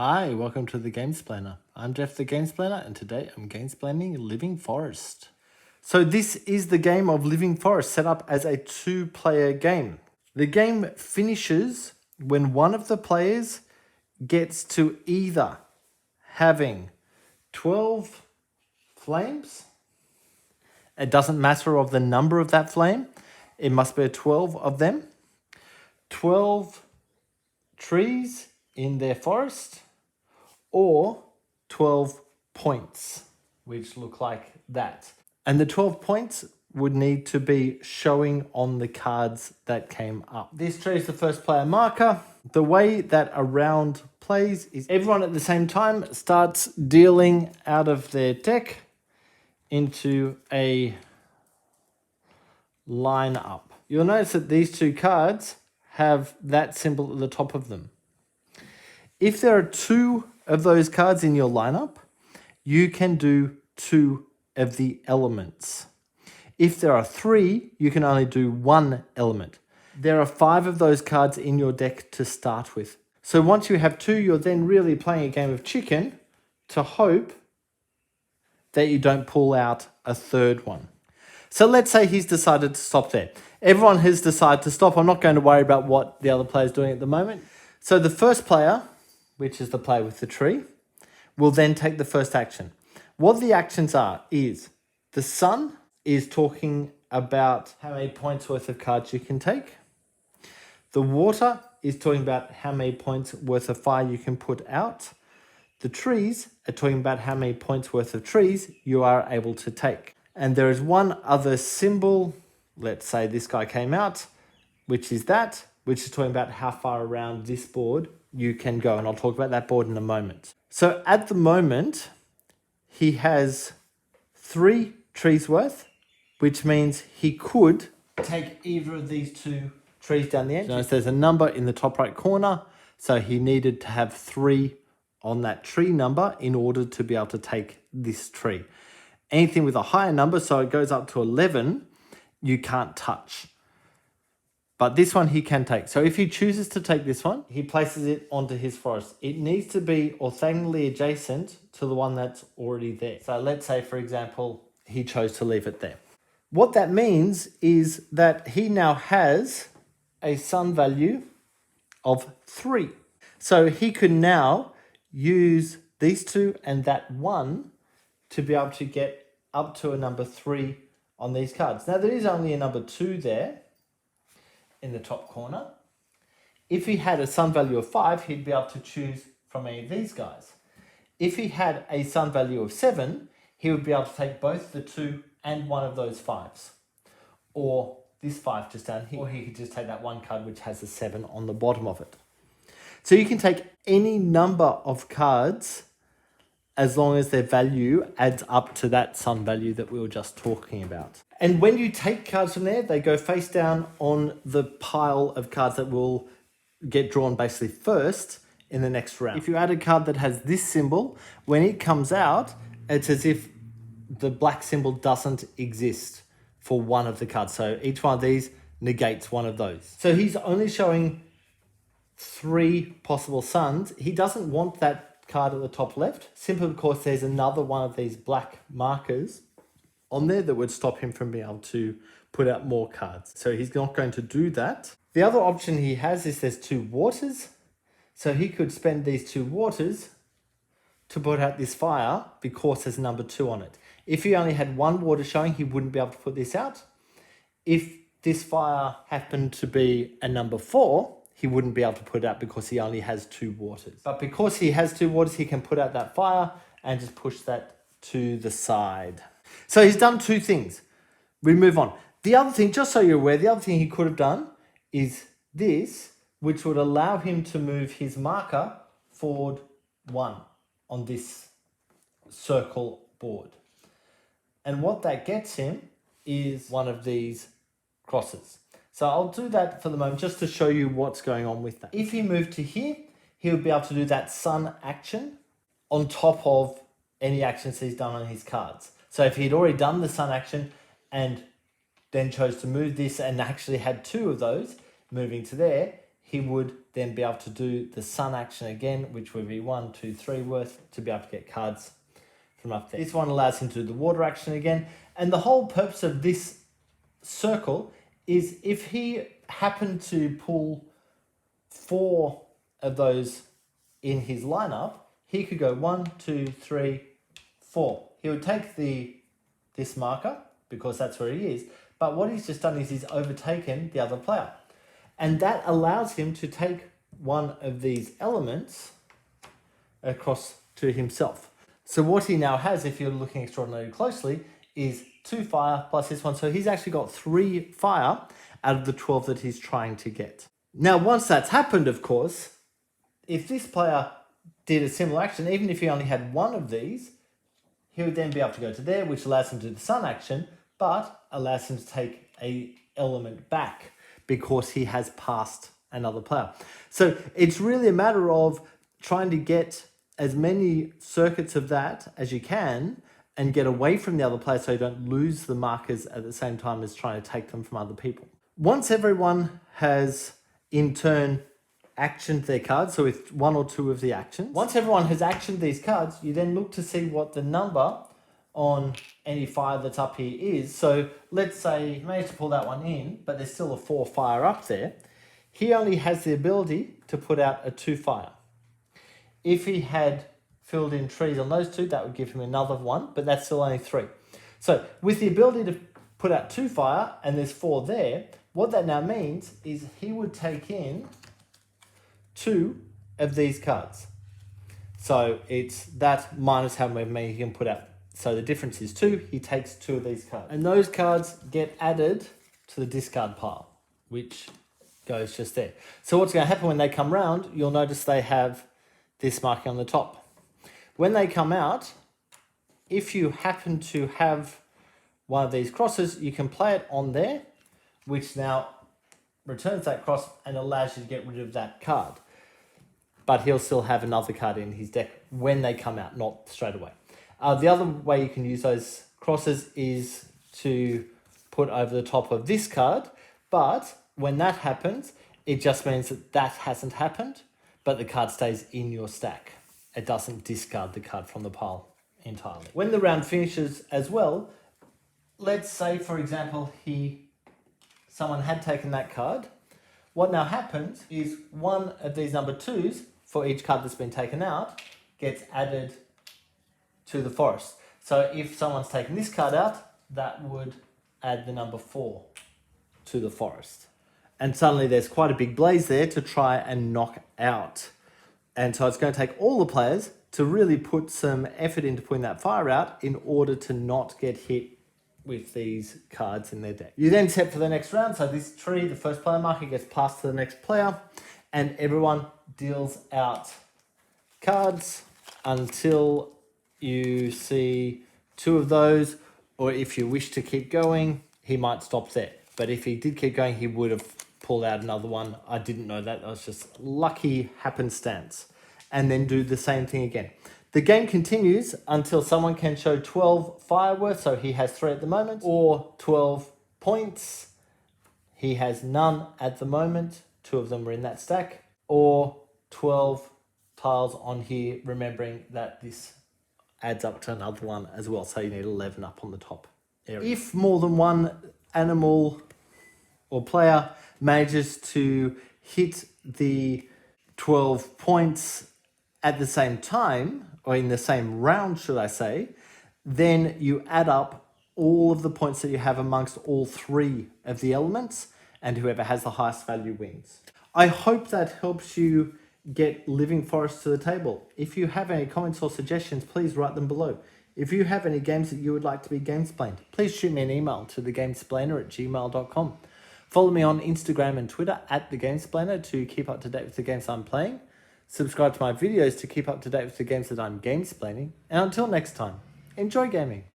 Hi, welcome to the Gamesplainer. I'm Jeff the Gamesplainer, and today I'm gamesplaining Living Forest. So this is the game of Living Forest set up as a 2-player game. The game finishes when one of the players gets to either having 12 flames. It doesn't matter of the number of that flame. It must be 12 of them. 12 trees in their forest, or 12 points, which look like that. And the 12 points would need to be showing on the cards that came up. This tree is the first player marker. The way that a round plays is everyone at the same time starts dealing out of their deck into a line up. You'll notice that these two cards have that symbol at the top of them. If there are 2 of those cards in your lineup, you can do 2 of the elements. If there are 3, you can only do 1 element. There are 5 of those cards in your deck to start with. So once you have 2, you're then really playing a game of chicken to hope that you don't pull out a third one. So let's say he's decided to stop there. Everyone has decided to stop. I'm not going to worry about what the other player's doing at the moment. So the first player, which is the player with the tree, will then take the first action. What the actions are is the sun is talking about how many points worth of cards you can take. The water is talking about how many points worth of fire you can put out. The trees are talking about how many points worth of trees you are able to take. And there is one other symbol, let's say this guy came out, which is talking about how far around this board you can go. And I'll talk about that board in a moment. So at the moment, he has 3 trees worth, which means he could take either of these 2 trees down the edge. Notice there's a number in the top right corner. So he needed to have 3 on that tree number in order to be able to take this tree. Anything with a higher number, so it goes up to 11, you can't touch. But this one he can take. So if he chooses to take this one, he places it onto his forest. It needs to be orthogonally adjacent to the one that's already there. So let's say, for example, he chose to leave it there. What that means is that he now has a sun value of 3. So he can now use these 2 and that 1 to be able to get up to a number 3 on these cards. Now there is only a number 2 there in the top corner. If he had a sun value of 5, he'd be able to choose from any of these guys. If he had a sun value of 7, he would be able to take both the 2 and one of those 5s. Or this 5 just down here. Or he could just take that one card which has a 7 on the bottom of it. So you can take any number of cards as long as their value adds up to that sun value that we were just talking about. And when you take cards from there, they go face down on the pile of cards that will get drawn basically first in the next round. If you add a card that has this symbol, when it comes out, it's as if the black symbol doesn't exist for one of the cards. So each one of these negates one of those. So he's only showing 3 possible suns. He doesn't want that card at the top left, simply because there's another one of these black markers on there that would stop him from being able to put out more cards. So he's not going to do that. The other option he has is there's 2 waters. So he could spend these 2 waters to put out this fire because there's number 2 on it. If he only had 1 water showing, he wouldn't be able to put this out. If this fire happened to be a number 4, he wouldn't be able to put it out because he only has 2 waters. But because he has 2 waters, he can put out that fire and just push that to the side. So he's done 2 things. We move on. The other thing, just so you're aware, the other thing he could have done is this, which would allow him to move his marker forward 1 on this circle board. And what that gets him is one of these crosses. So I'll do that for the moment just to show you what's going on with that. If he moved to here, he would be able to do that sun action on top of any actions he's done on his cards. So if he'd already done the sun action and then chose to move this and actually had 2 of those moving to there, he would then be able to do the sun action again, which would be 1, 2, 3 worth to be able to get cards from up there. This one allows him to do the water action again. And the whole purpose of this circle is if he happened to pull 4 of those in his lineup, he could go 1, 2, 3, 4. He would take this marker because that's where he is. But what he's just done is he's overtaken the other player. And that allows him to take one of these elements across to himself. So what he now has, if you're looking extraordinarily closely, is 2 fire plus this one. So he's actually got 3 fire out of the 12 that he's trying to get. Now, once that's happened, of course, if this player did a similar action, even if he only had 1 of these, he would then be able to go to there, which allows him to do the sun action, but allows him to take a element back because he has passed another player. So it's really a matter of trying to get as many circuits of that as you can and get away from the other player so you don't lose the markers at the same time as trying to take them from other people. Once everyone has, in turn, actioned their cards, so with 1 or 2 of the actions, once everyone has actioned these cards, you then look to see what the number on any fire that's up here is. So let's say he managed to pull that one in, but there's still a 4 fire up there. He only has the ability to put out a 2 fire. If he had filled in trees on those 2, that would give him another 1, but that's still only 3. So with the ability to put out 2 fire, and there's 4 there, what that now means is he would take in 2 of these cards. So it's that minus how many he can put out. So the difference is 2, he takes 2 of these cards. And those cards get added to the discard pile, which goes just there. So what's going to happen when they come round, you'll notice they have this marking on the top. When they come out, if you happen to have one of these crosses, you can play it on there, which now returns that cross and allows you to get rid of that card. But he'll still have another card in his deck when they come out, not straight away. The other way you can use those crosses is to put over the top of this card, but when that happens, it just means that that hasn't happened, but the card stays in your stack. It doesn't discard the card from the pile entirely. When the round finishes as well, let's say, for example, someone had taken that card. What now happens is one of these number 2s for each card that's been taken out gets added to the forest. So if someone's taken this card out, that would add the number 4 to the forest. And suddenly there's quite a big blaze there to try and knock out. And so it's going to take all the players to really put some effort into putting that fire out in order to not get hit with these cards in their deck. You then set for the next round. So this tree, the first player marker, gets passed to the next player, and everyone deals out cards until you see 2 of those, or if you wish to keep going, he might stop there. But if he did keep going, he would have pulled out another one. I didn't know that. That was just lucky happenstance. And then do the same thing again. The game continues until someone can show 12 fire worth, so he has 3 at the moment, or 12 points. He has none at the moment. 2 of them are in that stack, or 12 tiles on here, remembering that this adds up to another one as well. So you need 11 up on the top area. If more than one animal or player manages to hit the 12 points at the same time, or in the same round, should I say, then you add up all of the points that you have amongst all 3 of the elements, and whoever has the highest value wins. I hope that helps you get Living Forest to the table. If you have any comments or suggestions, please write them below. If you have any games that you would like to be gamesplained, please shoot me an email to thegamesplainer@gmail.com. Follow me on Instagram and Twitter @thegamesplainer to keep up to date with the games I'm playing. Subscribe to my videos to keep up to date with the games that I'm gamesplaining. And until next time, enjoy gaming.